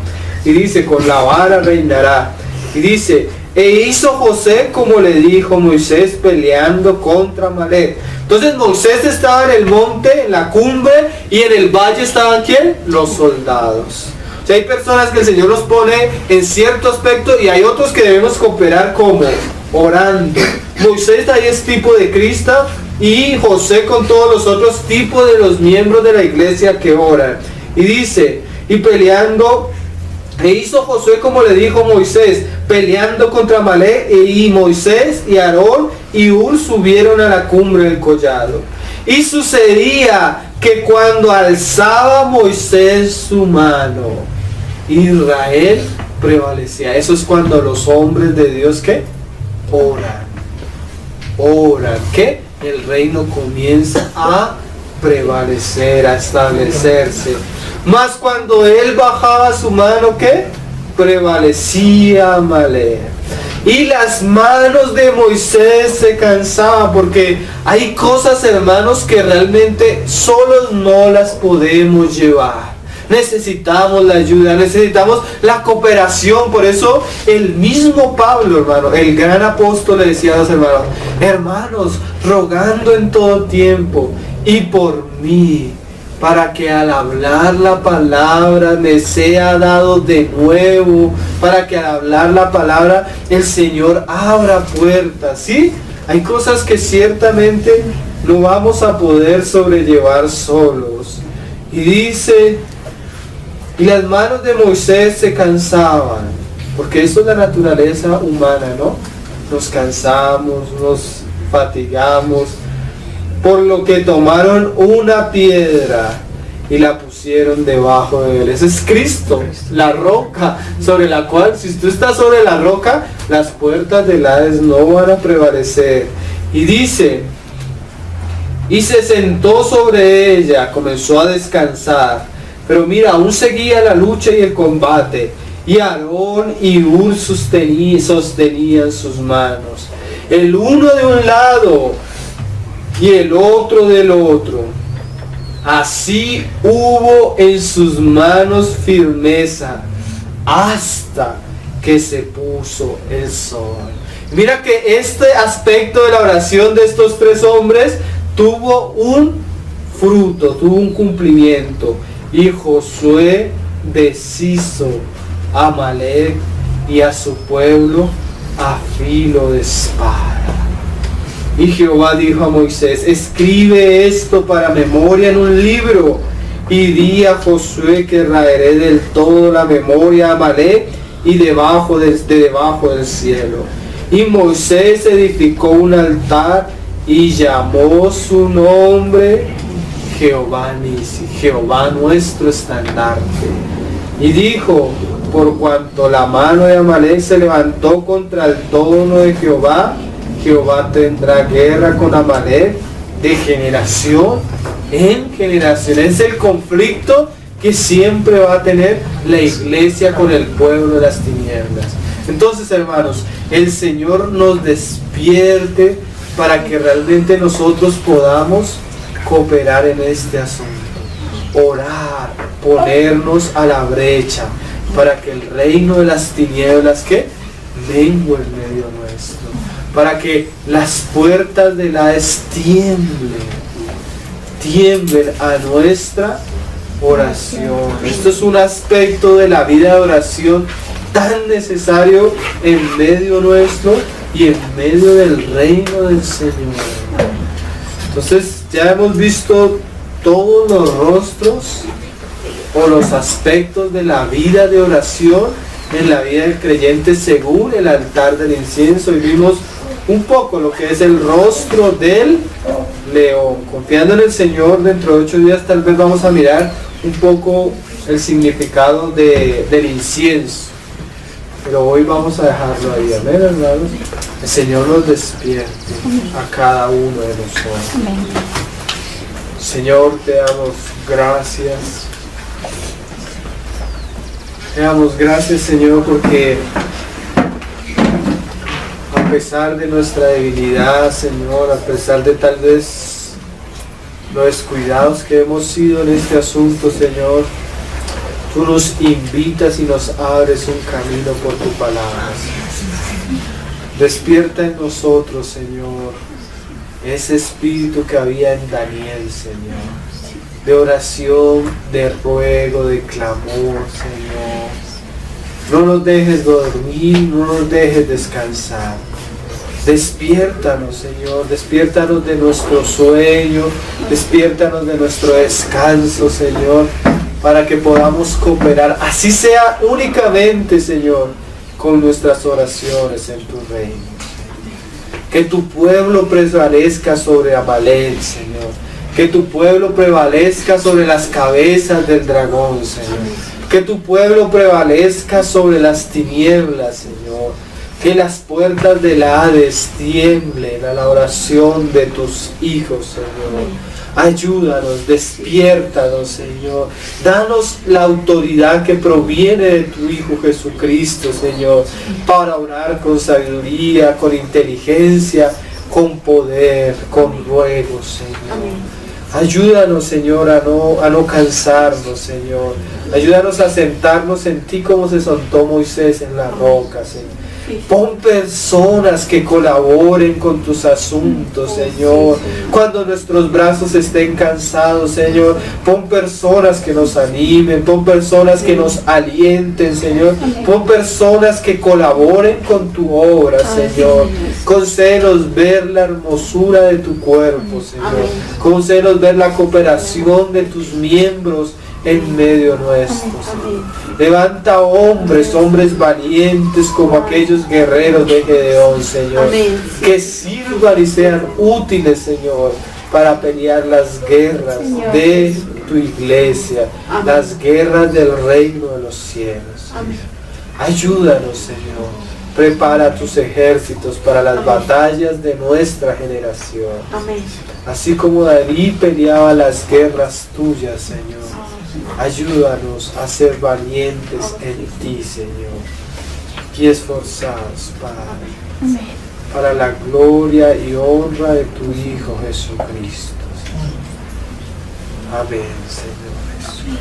Y dice, con la vara reinará. Y dice, e hizo José como le dijo Moisés peleando contra Amalec. Entonces Moisés estaba en el monte, en la cumbre, y en el valle estaban ¿quién? Los soldados. O sea, hay personas que el Señor los pone en cierto aspecto y hay otros que debemos cooperar como orando. Moisés ahí es tipo de Cristo y José con todos los otros tipos de los miembros de la iglesia que oran. Y dice, y peleando, e hizo Josué como le dijo Moisés, peleando contra Amalec, y Moisés y Aarón y Hur subieron a la cumbre del collado. Y sucedía que cuando alzaba Moisés su mano, Israel prevalecía. Eso es cuando los hombres de Dios ¿qué? Oran, ¿qué? El reino comienza a prevalecer, a establecerse. Mas cuando él bajaba su mano, ¿qué? Prevalecía Amalec. Y las manos de Moisés se cansaban, porque hay cosas, hermanos, que realmente solos no las podemos llevar. Necesitamos la ayuda, necesitamos la cooperación. Por eso el mismo Pablo, hermano, el gran apóstol, le decía a los hermanos, hermanos, rogando en todo tiempo y por mí, para que al hablar la palabra me sea dado de nuevo, para que al hablar la palabra el Señor abra puertas. ¿Sí? Hay cosas que ciertamente no vamos a poder sobrellevar solos. Y dice, y las manos de Moisés se cansaban, porque eso es la naturaleza humana, ¿no? Nos cansamos, nos fatigamos, por lo que tomaron una piedra y la pusieron debajo de él. Ese es Cristo, la roca sobre la cual, si tú estás sobre la roca, las puertas del Hades no van a prevalecer. Y dice, y se sentó sobre ella, comenzó a descansar. Pero mira, aún seguía la lucha y el combate. Y Aarón y Hur sostenían sus manos, el uno de un lado y el otro del otro. Así hubo en sus manos firmeza hasta que se puso el sol. Mira que este aspecto de la oración de estos tres hombres tuvo un fruto, tuvo un cumplimiento. Y Josué deshizo a Amalec y a su pueblo a filo de espada. Y Jehová dijo a Moisés, escribe esto para memoria en un libro, y di a Josué que raeré del todo la memoria a Amalec y debajo del cielo. Y Moisés edificó un altar y llamó su nombre Jehová Nisi, Jehová nuestro estandarte. Y dijo, por cuanto la mano de Amalek se levantó contra el trono de Jehová, Jehová tendrá guerra con Amalek de generación en generación. Es el conflicto que siempre va a tener la iglesia con el pueblo de las tinieblas. Entonces, hermanos, el Señor nos despierte para que realmente nosotros podamos cooperar en este asunto, orar, ponernos a la brecha para que el reino de las tinieblas que mengue en medio nuestro, para que las puertas del Hades tiemblen a nuestra oración. Esto es un aspecto de la vida de oración tan necesario en medio nuestro y en medio del reino del Señor. Entonces ya hemos visto todos los rostros o los aspectos de la vida de oración en la vida del creyente según el altar del incienso, y vimos un poco lo que es el rostro del león. Confiando en el Señor, dentro de 8 días tal vez vamos a mirar un poco el significado del incienso, pero hoy vamos a dejarlo ahí. Amén, hermanos. El Señor nos despierte a cada uno de nosotros. Amén. Señor, te damos gracias. Te damos gracias, Señor, porque a pesar de nuestra debilidad, Señor, a pesar de tal vez los descuidados que hemos sido en este asunto, Señor, tú nos invitas y nos abres un camino por tu palabra. Despierta en nosotros, Señor, ese espíritu que había en Daniel, Señor, de oración, de ruego, de clamor, Señor. No nos dejes dormir, no nos dejes descansar. Despiértanos, Señor, despiértanos de nuestro sueño, despiértanos de nuestro descanso, Señor, para que podamos cooperar, así sea únicamente, Señor, con nuestras oraciones en tu reino. Que tu pueblo prevalezca sobre Amalek, Señor. Que tu pueblo prevalezca sobre las cabezas del dragón, Señor. Que tu pueblo prevalezca sobre las tinieblas, Señor. Que las puertas del Hades tiemblen a la oración de tus hijos, Señor. Ayúdanos, despiértanos, Señor. Danos la autoridad que proviene de tu Hijo Jesucristo, Señor, para orar con sabiduría, con inteligencia, con poder, con ruego, Señor. Ayúdanos, Señor, a no cansarnos, Señor. Ayúdanos a sentarnos en ti como se sentó Moisés en la roca, Señor. Pon personas que colaboren con tus asuntos, Señor. Cuando nuestros brazos estén cansados, Señor, pon personas que nos animen, pon personas que nos alienten, Señor. Pon personas que colaboren con tu obra, Señor. Concédenos ver la hermosura de tu cuerpo, Señor. Concédenos ver la cooperación de tus miembros en medio nuestro, Señor. Levanta hombres valientes como aquellos guerreros de Gedeón, Señor. Amén. Que sirvan y sean útiles, Señor, para pelear las guerras, Señor, de tu iglesia. Amén. Las guerras del reino de los cielos. Amén. Ayúdanos, Señor. Prepara tus ejércitos para las, amén, batallas de nuestra generación. Amén. Así como David peleaba las guerras tuyas, Señor. Ayúdanos a ser valientes en ti, Señor, y esforzados, Padre, para la gloria y honra de tu Hijo Jesucristo. Amén, Señor Jesús.